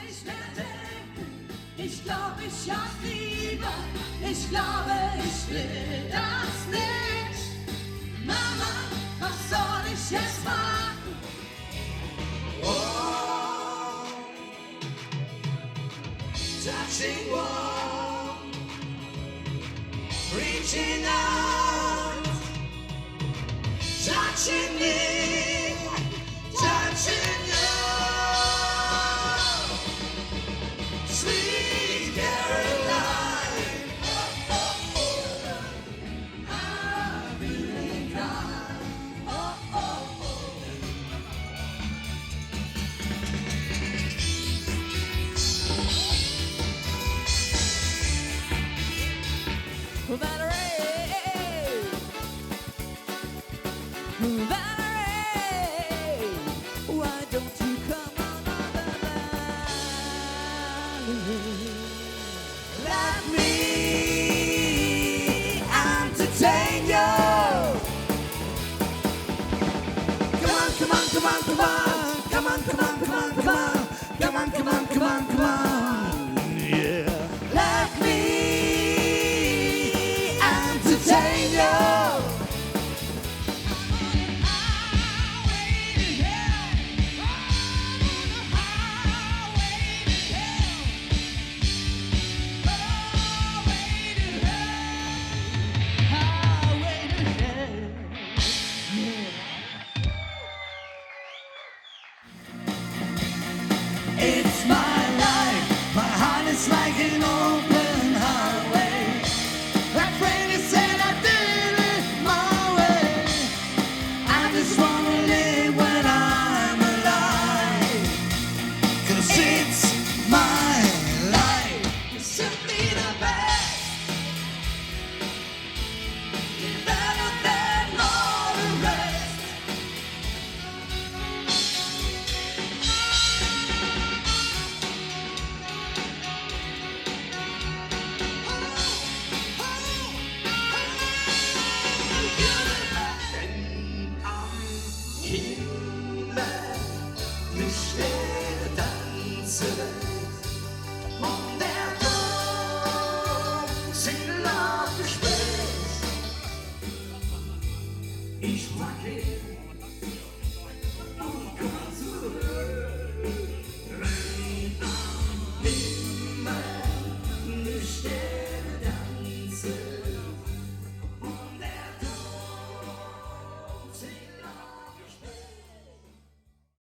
ich werde, ich glaube, ich hab Liebe, ich glaube, ich will das nicht. Mama, was soll ich jetzt machen? Oh, touching warm, reaching out, touching me, touching you. Sweet Caroline, I really cry. Valerie, Valerie, why don't you come on over, Valerie? Let me entertain you. Come on, come on, come on, come on, come on, come on, come on, come on, come on, come on, come on, come on. Yeah. Let me entertain you. It's my life, my heart is like an open